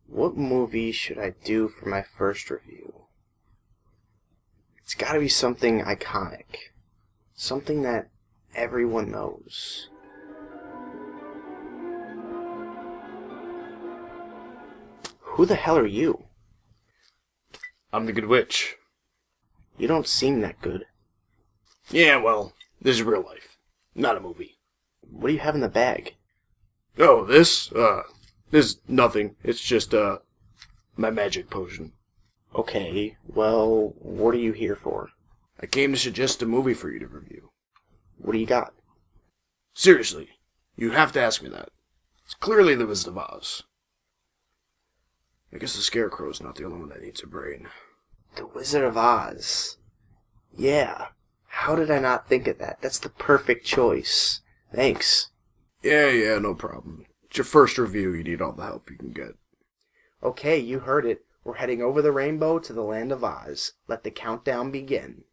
What movie should I do for my first review? It's gotta be something iconic. Something that everyone knows. Who the hell are you? I'm the Good Witch. You don't seem that good. Yeah, well, this is real life, not a movie. What do you have in the bag? Oh, this is nothing. It's just, my magic potion. Okay, well, what are you here for? I came to suggest a movie for you to review. What do you got? Seriously, you have to ask me that. It's clearly The Wizard of Oz. I guess the Scarecrow's not the only one that needs a brain. The Wizard of Oz. Yeah. How did I not think of that? That's the perfect choice. Thanks. Yeah, no problem. It's your first review, you need all the help you can get. Okay, you heard it. We're heading over the rainbow to the land of Oz. Let the countdown begin.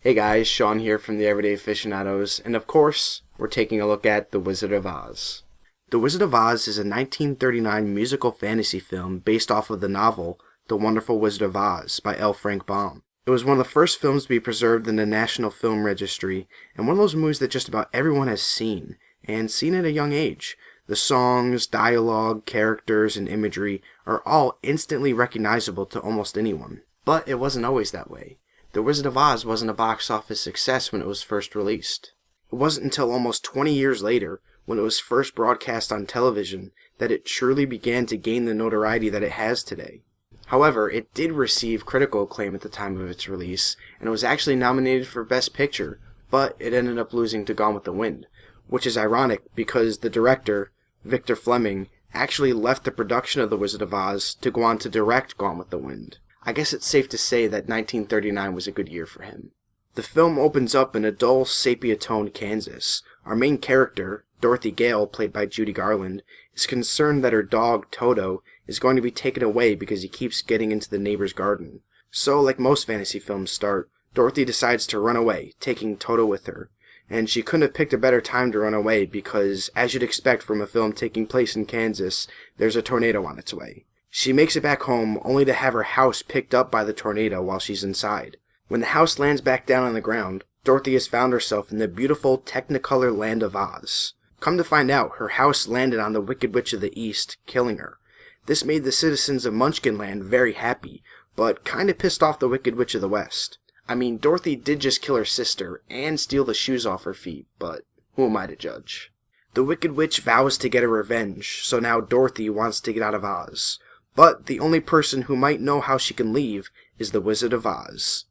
Hey guys, Shawn here from the Everyday Aficionados, and of course, we're taking a look at The Wizard of Oz. The Wizard of Oz is a 1939 musical fantasy film based off of the novel The Wonderful Wizard of Oz by L. Frank Baum. It was one of the first films to be preserved in the National Film Registry, and one of those movies that just about everyone has seen, and seen at a young age. The songs, dialogue, characters, and imagery are all instantly recognizable to almost anyone. But it wasn't always that way. The Wizard of Oz wasn't a box office success when it was first released. It wasn't until almost 20 years later, when it was first broadcast on television, that it truly began to gain the notoriety that it has today. However, it did receive critical acclaim at the time of its release, and it was actually nominated for Best Picture, but it ended up losing to Gone with the Wind, which is ironic because the director, Victor Fleming, actually left the production of The Wizard of Oz to go on to direct Gone with the Wind. I guess it's safe to say that 1939 was a good year for him. The film opens up in a dull, sepia-toned Kansas. Our main character, Dorothy Gale, played by Judy Garland, is concerned that her dog, Toto, is going to be taken away because he keeps getting into the neighbor's garden. So, like most fantasy films start, Dorothy decides to run away, taking Toto with her. And she couldn't have picked a better time to run away because, as you'd expect from a film taking place in Kansas, there's a tornado on its way. She makes it back home only to have her house picked up by the tornado while she's inside. When the house lands back down on the ground, Dorothy has found herself in the beautiful Technicolor land of Oz. Come to find out, her house landed on the Wicked Witch of the East, killing her. This made the citizens of Munchkinland very happy, but kinda pissed off the Wicked Witch of the West. I mean, Dorothy did just kill her sister and steal the shoes off her feet, but who am I to judge? The Wicked Witch vows to get her revenge, so now Dorothy wants to get out of Oz. But the only person who might know how she can leave is the Wizard of Oz.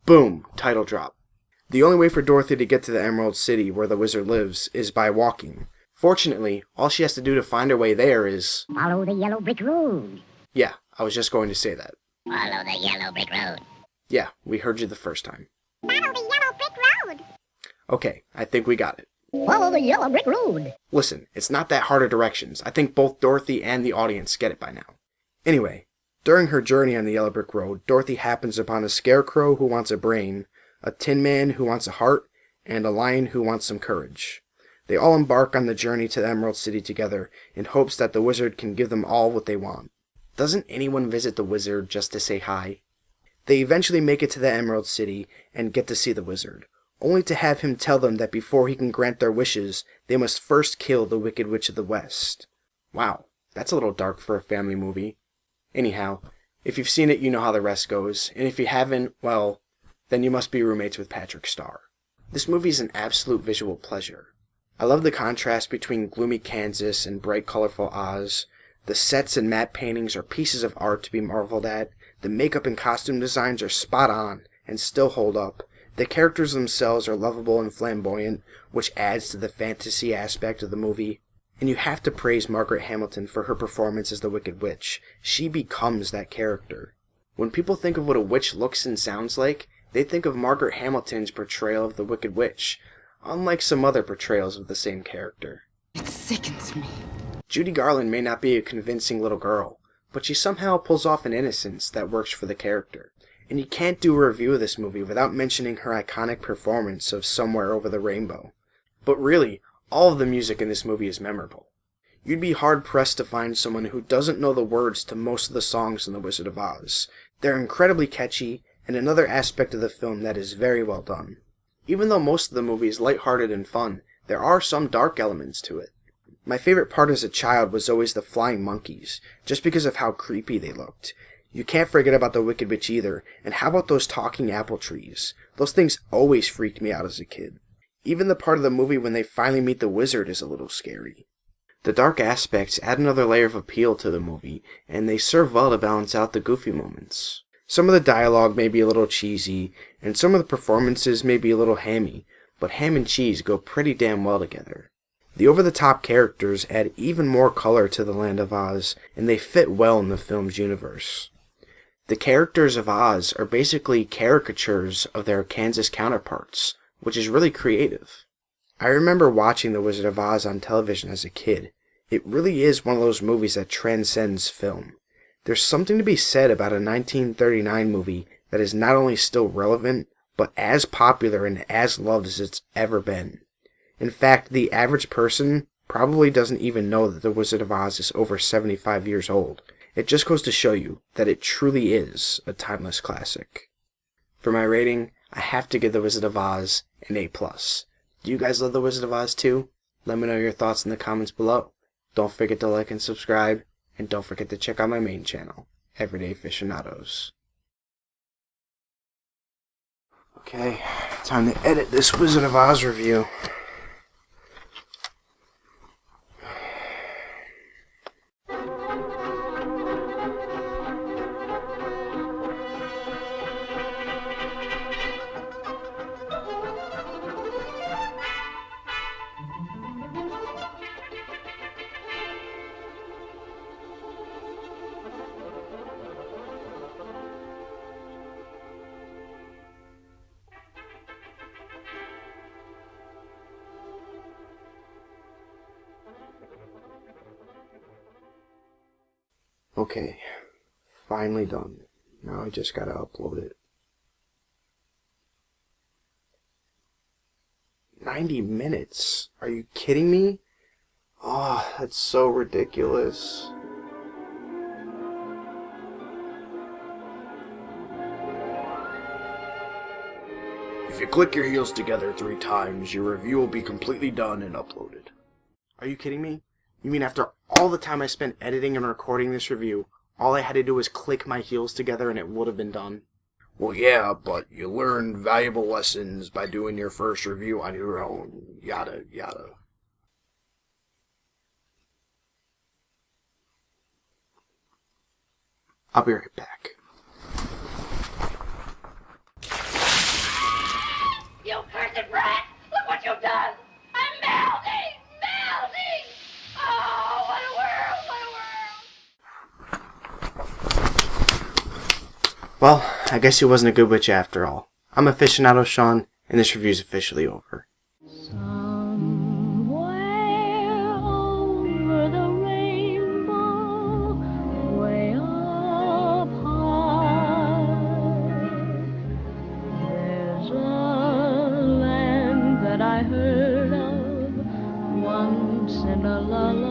Boom! Title drop. The only way for Dorothy to get to the Emerald City where the wizard lives is by walking. Fortunately, all she has to do to find her way there is... follow the yellow brick road. Yeah, I was just going to say that. Follow the yellow brick road. Yeah, we heard you the first time. Follow the yellow brick road. Okay, I think we got it. Follow the yellow brick road. Listen, it's not that hard of directions. I think both Dorothy and the audience get it by now. Anyway, during her journey on the Yellow Brick Road, Dorothy happens upon a scarecrow who wants a brain, a tin man who wants a heart, and a lion who wants some courage. They all embark on the journey to the Emerald City together in hopes that the wizard can give them all what they want. Doesn't anyone visit the wizard just to say hi? They eventually make it to the Emerald City and get to see the wizard, only to have him tell them that before he can grant their wishes, they must first kill the Wicked Witch of the West. Wow, that's a little dark for a family movie. Anyhow, if you've seen it, you know how the rest goes, and if you haven't, well, then you must be roommates with Patrick Starr. This movie is an absolute visual pleasure. I love the contrast between gloomy Kansas and bright, colorful Oz. The sets and matte paintings are pieces of art to be marveled at. The makeup and costume designs are spot on and still hold up. The characters themselves are lovable and flamboyant, which adds to the fantasy aspect of the movie. And you have to praise Margaret Hamilton for her performance as the Wicked Witch. She becomes that character. When people think of what a witch looks and sounds like, they think of Margaret Hamilton's portrayal of the Wicked Witch, unlike some other portrayals of the same character. It sickens me. Judy Garland may not be a convincing little girl, but she somehow pulls off an innocence that works for the character. And you can't do a review of this movie without mentioning her iconic performance of Somewhere Over the Rainbow. But really, all of the music in this movie is memorable. You'd be hard-pressed to find someone who doesn't know the words to most of the songs in The Wizard of Oz. They're incredibly catchy, and another aspect of the film that is very well done. Even though most of the movie is lighthearted and fun, there are some dark elements to it. My favorite part as a child was always the flying monkeys, just because of how creepy they looked. You can't forget about the Wicked Witch either, and how about those talking apple trees? Those things always freaked me out as a kid. Even the part of the movie when they finally meet the wizard is a little scary. The dark aspects add another layer of appeal to the movie, and they serve well to balance out the goofy moments. Some of the dialogue may be a little cheesy, and some of the performances may be a little hammy, but ham and cheese go pretty damn well together. The over-the-top characters add even more color to the Land of Oz, and they fit well in the film's universe. The characters of Oz are basically caricatures of their Kansas counterparts, which is really creative. I remember watching The Wizard of Oz on television as a kid. It really is one of those movies that transcends film. There's something to be said about a 1939 movie that is not only still relevant, but as popular and as loved as it's ever been. In fact, the average person probably doesn't even know that The Wizard of Oz is over 75 years old. It just goes to show you that it truly is a timeless classic. For my rating, I have to give The Wizard of Oz an A+. Do you guys love The Wizard of Oz too? Let me know your thoughts in the comments below. Don't forget to like and subscribe, and don't forget to check out my main channel, Everyday Aficionados. Okay, time to edit this Wizard of Oz review. Okay, finally done. Now I just gotta upload it. 90 minutes? Are you kidding me? Oh, that's so ridiculous. If you click your heels together 3 times, your review will be completely done and uploaded. Are you kidding me? You mean after all the time I spent editing and recording this review, all I had to do was click my heels together and it would have been done? Well, yeah, but you learn valuable lessons by doing your first review on your own. Yada, yada. I'll be right back. You cursed brat! Look what you've done! I'm melting! Melting! Oh, what a world! What a world! Well, I guess he wasn't a good witch after all. I'm Aficionado Shawn, and this review's officially over. Somewhere over the rainbow, way up high, there's a land that I heard of once in a lullaby.